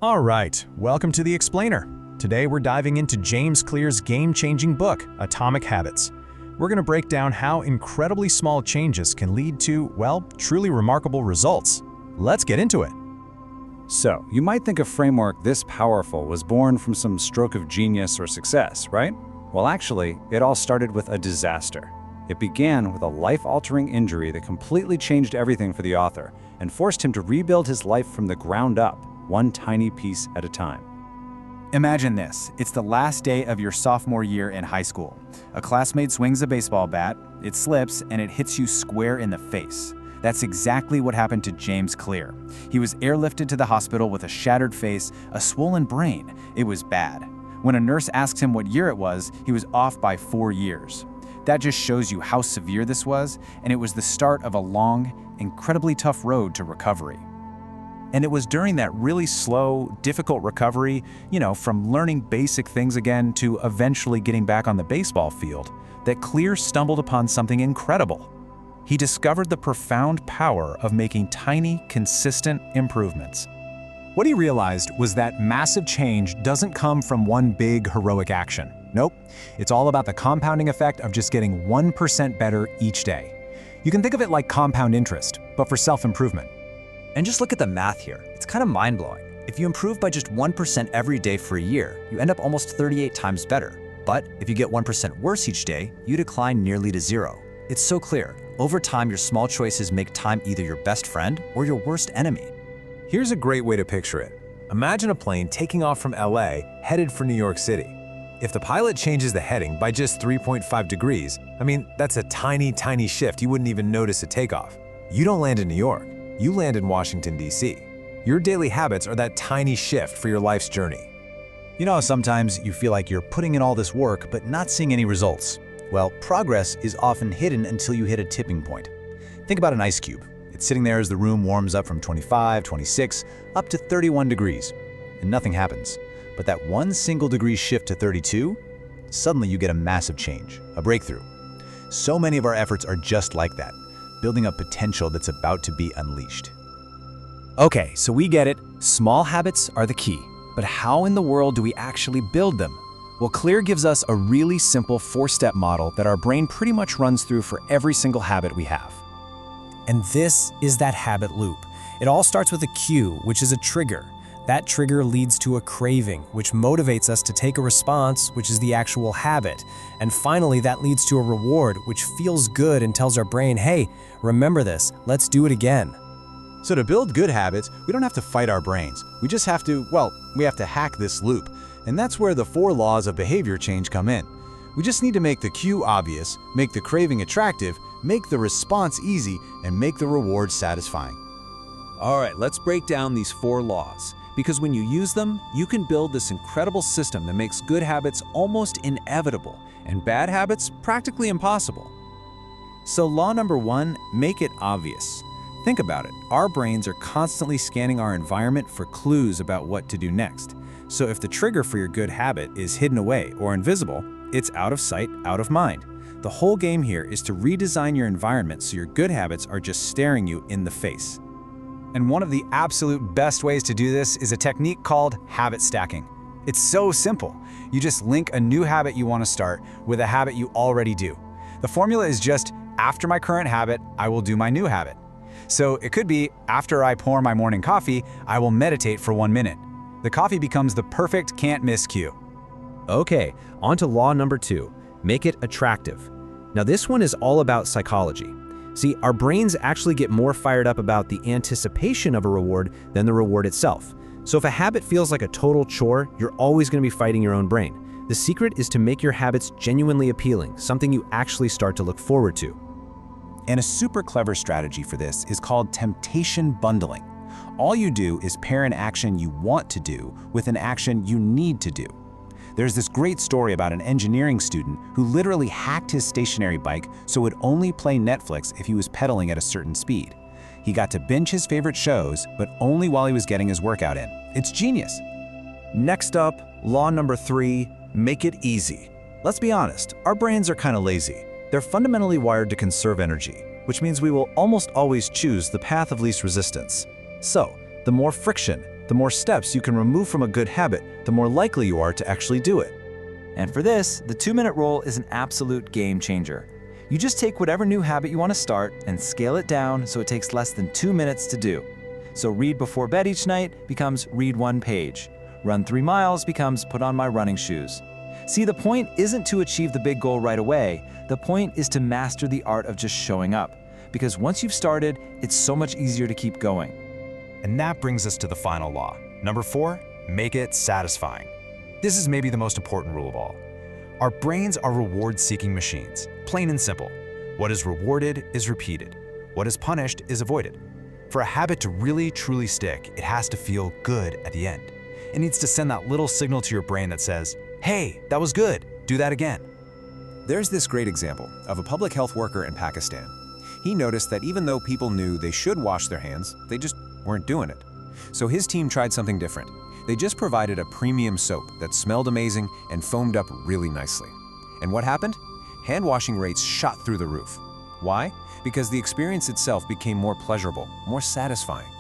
All right, welcome to The Explainer. Today we're diving into James Clear's game-changing book, Atomic Habits. We're going to break down how incredibly small changes can lead to, well, truly remarkable results. Let's get into it. So, you might think a framework this powerful was born from some stroke of genius or success, right? Well, actually, it all started with a disaster. It began with a life-altering injury that completely changed everything for the author and forced him to rebuild his life from the ground up, one tiny piece at a time. Imagine this. It's the last day of your sophomore year in high school. A classmate swings a baseball bat, it slips, and it hits you square in the face. That's exactly what happened to James Clear. He was airlifted to the hospital with a shattered face, a swollen brain. It was bad. When a nurse asked him what year it was, he was off by 4 years. That just shows you how severe this was, and it was the start of a long, incredibly tough road to recovery. And it was during that really slow, difficult recovery, from learning basic things again to eventually getting back on the baseball field, that Clear stumbled upon something incredible. He discovered the profound power of making tiny, consistent improvements. What he realized was that massive change doesn't come from one big, heroic action. Nope, it's all about the compounding effect of just getting 1% better each day. You can think of it like compound interest, but for self-improvement. And just look at the math here. It's kind of mind-blowing. If you improve by just 1% every day for a year, you end up almost 38 times better. But if you get 1% worse each day, you decline nearly to zero. It's so clear. Over time, your small choices make time either your best friend or your worst enemy. Here's a great way to picture it. Imagine a plane taking off from LA, headed for New York City. If the pilot changes the heading by just 3.5 degrees, that's a tiny, tiny shift you wouldn't even notice at takeoff. You don't land in New York. You land in Washington, D.C. Your daily habits are that tiny shift for your life's journey. You know how sometimes you feel like you're putting in all this work but not seeing any results? Well, progress is often hidden until you hit a tipping point. Think about an ice cube. It's sitting there as the room warms up from 25, 26, up to 31 degrees, and nothing happens. But that one single degree shift to 32, suddenly you get a massive change, a breakthrough. So many of our efforts are just like that, building up potential that's about to be unleashed. Okay, so we get it. Small habits are the key. But how in the world do we actually build them? Well, Clear gives us a really simple 4-step model that our brain pretty much runs through for every single habit we have. And this is that habit loop. It all starts with a cue, which is a trigger. That trigger leads to a craving, which motivates us to take a response, which is the actual habit. And finally, that leads to a reward, which feels good and tells our brain, hey, remember this, let's do it again. So to build good habits, we don't have to fight our brains. We just have to, we have to hack this loop. And that's where the 4 laws of behavior change come in. We just need to make the cue obvious, make the craving attractive, make the response easy, and make the reward satisfying. All right, let's break down these 4 laws. Because when you use them, you can build this incredible system that makes good habits almost inevitable and bad habits practically impossible. So law number 1, make it obvious. Think about it. Our brains are constantly scanning our environment for clues about what to do next. So if the trigger for your good habit is hidden away or invisible, it's out of sight, out of mind. The whole game here is to redesign your environment so your good habits are just staring you in the face. And one of the absolute best ways to do this is a technique called habit stacking. It's so simple. You just link a new habit you want to start with a habit you already do. The formula is just, after my current habit, I will do my new habit. So it could be, after I pour my morning coffee, I will meditate for 1 minute. The coffee becomes the perfect can't-miss cue. Okay, on to law number 2, make it attractive. Now this one is all about psychology. See, our brains actually get more fired up about the anticipation of a reward than the reward itself. So if a habit feels like a total chore, you're always going to be fighting your own brain. The secret is to make your habits genuinely appealing, something you actually start to look forward to. And a super clever strategy for this is called temptation bundling. All you do is pair an action you want to do with an action you need to do. There's this great story about an engineering student who literally hacked his stationary bike so it would only play Netflix if he was pedaling at a certain speed. He got to binge his favorite shows, but only while he was getting his workout in. It's genius. Next up, law number 3, make it easy. Let's be honest, our brains are kind of lazy. They're fundamentally wired to conserve energy, which means we will almost always choose the path of least resistance. So, the more friction, The more steps you can remove from a good habit, the more likely you are to actually do it. And for this, the 2-minute rule is an absolute game changer. You just take whatever new habit you want to start and scale it down so it takes less than 2 minutes to do. So read before bed each night becomes read 1 page. Run 3 miles becomes put on my running shoes. See, the point isn't to achieve the big goal right away. The point is to master the art of just showing up. Because once you've started, it's so much easier to keep going. And that brings us to the final law. Number 4, make it satisfying. This is maybe the most important rule of all. Our brains are reward-seeking machines, plain and simple. What is rewarded is repeated. What is punished is avoided. For a habit to really, truly stick, it has to feel good at the end. It needs to send that little signal to your brain that says, hey, that was good, do that again. There's this great example of a public health worker in Pakistan. He noticed that even though people knew they should wash their hands, they just weren't doing it. So his team tried something different. They just provided a premium soap that smelled amazing and foamed up really nicely. And what happened? Hand washing rates shot through the roof. Why? Because the experience itself became more pleasurable, more satisfying.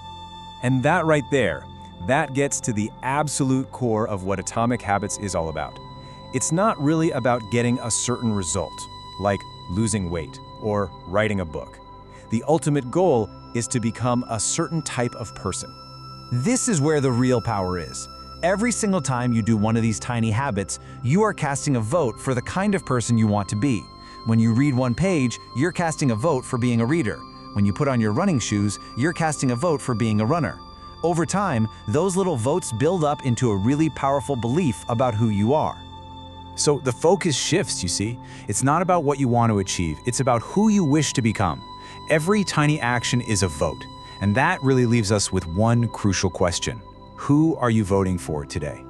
And that right there, that gets to the absolute core of what Atomic Habits is all about. It's not really about getting a certain result, like losing weight or writing a book. The ultimate goal is to become a certain type of person. This is where the real power is. Every single time you do one of these tiny habits, you are casting a vote for the kind of person you want to be. When you read 1 page, you're casting a vote for being a reader. When you put on your running shoes, you're casting a vote for being a runner. Over time, those little votes build up into a really powerful belief about who you are. So the focus shifts, you see. It's not about what you want to achieve, it's about who you wish to become. Every tiny action is a vote. And that really leaves us with one crucial question. Who are you voting for today?